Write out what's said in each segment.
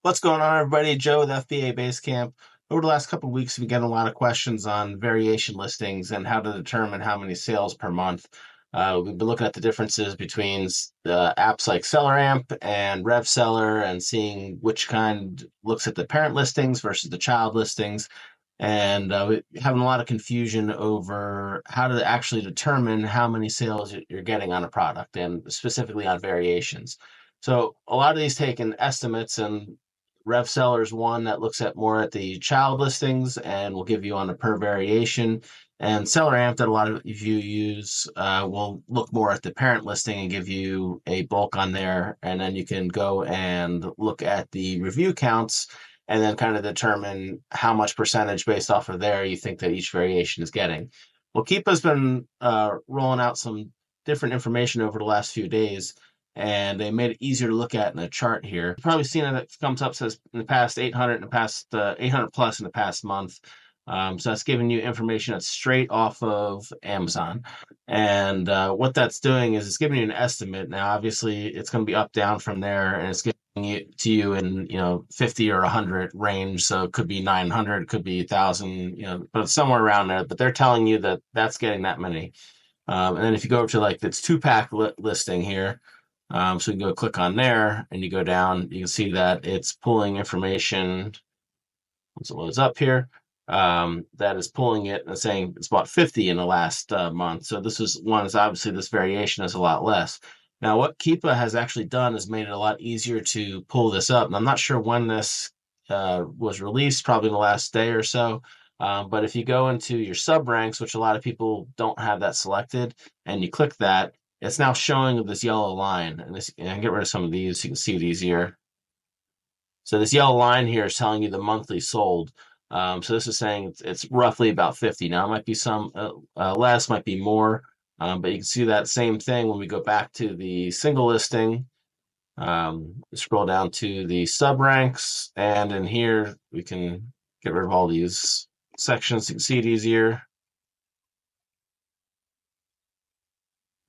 What's going on, everybody? Joe with FBA Basecamp. Over the last couple of weeks, we've getting a lot of questions on variation listings and how to determine how many sales per month. We've been looking at the differences between apps like SellerAmp and RevSeller and seeing which kind looks at the parent listings versus the child listings. And we're having a lot of confusion over how to actually determine how many sales you're getting on a product and specifically on variations. So a lot of these taken estimates, and RevSeller is one that looks at more at the child listings and will give you on a per variation. And SellerAmp that a lot of you use will look more at the parent listing and give you a bulk on there. And then you can go and look at the review counts and then kind of determine how much percentage based off of there you think that each variation is getting. Well, Keepa's been rolling out some different information over the last few days, and they made it easier to look at in a chart here. You've probably seen it. It comes up, says in the past 800, in the past 800 plus in the past month. So that's giving you information that's straight off of Amazon. And what that's doing is it's giving you an estimate. Now, obviously, it's going to be up, down from there, and it's giving it to you in 50 or 100 range. So it could be 900, it could be 1,000, but it's somewhere around there. But they're telling you that that's getting that many. And then if you go over to like this two-pack listing here, so you can go click on there and you go down, you can see that it's pulling information once it loads up here. That is pulling it and saying it's about 50 in the last month. So this is one is obviously this variation is a lot less. Now, what Keepa has actually done is made it a lot easier to pull this up. And I'm not sure when this was released, probably in the last day or so. But if you go into your sub ranks, which a lot of people don't have that selected, and you click that, it's now showing this yellow line. And I get rid of some of these so you can see it easier. So this yellow line here is telling you the monthly sold. So this is saying it's roughly about 50. Now, it might be some less, might be more, but you can see that same thing when we go back to the single listing. Scroll down to the sub ranks, and in here we can get rid of all these sections so you can see it easier.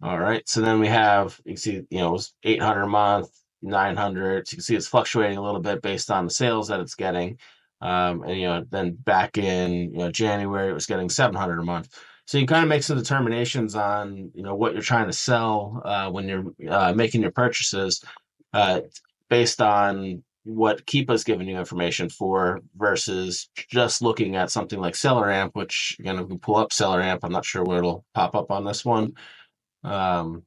All right, so then we have, you can see, it was 800 a month, 900. So you can see it's fluctuating a little bit based on the sales that it's getting. And, then back in, January, it was getting 700 a month. So you can kind of make some determinations on, what you're trying to sell when you're making your purchases uh, based on what Keepa's giving you information for versus just looking at something like SellerAmp, which, again, if we pull up SellerAmp, I'm not sure where it'll pop up on this one. Um,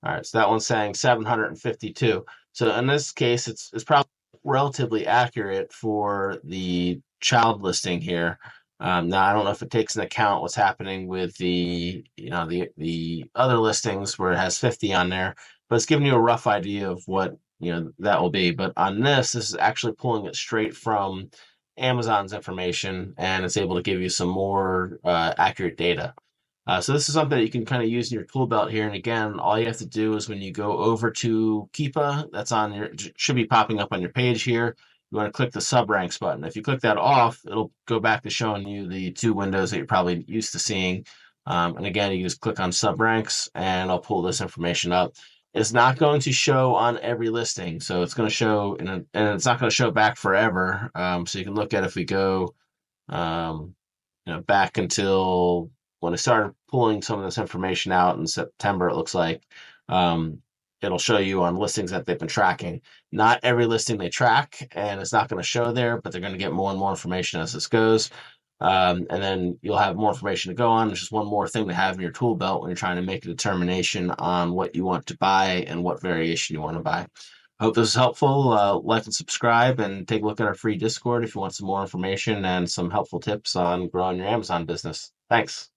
all right, so that one's saying 752. So in this case, it's probably relatively accurate for the child listing here. Now I don't know if it takes into account what's happening with the other listings where it has 50 on there, but it's giving you a rough idea of what that will be. But on this is actually pulling it straight from Amazon's information, and it's able to give you some more accurate data. So this is something that you can kind of use in your tool belt here. And again, all you have to do is when you go over to Keepa, that's on your should be popping up on your page here. You want to click the sub ranks button. If you click that off, it'll go back to showing you the two windows that you're probably used to seeing. And again, you just click on sub ranks, and I'll pull this information up. It's not going to show on every listing, so it's going to show and it's not going to show back forever. So you can look at if we go um, back until when I started pulling some of this information out in September, it looks like um, it'll show you on listings that they've been tracking. Not every listing they track, and it's not going to show there, but they're going to get more and more information as this goes. And then you'll have more information to go on. It's just one more thing to have in your tool belt when you're trying to make a determination on what you want to buy and what variation you want to buy. I hope this is helpful. Like and subscribe and take a look at our free Discord if you want some more information and some helpful tips on growing your Amazon business. Thanks.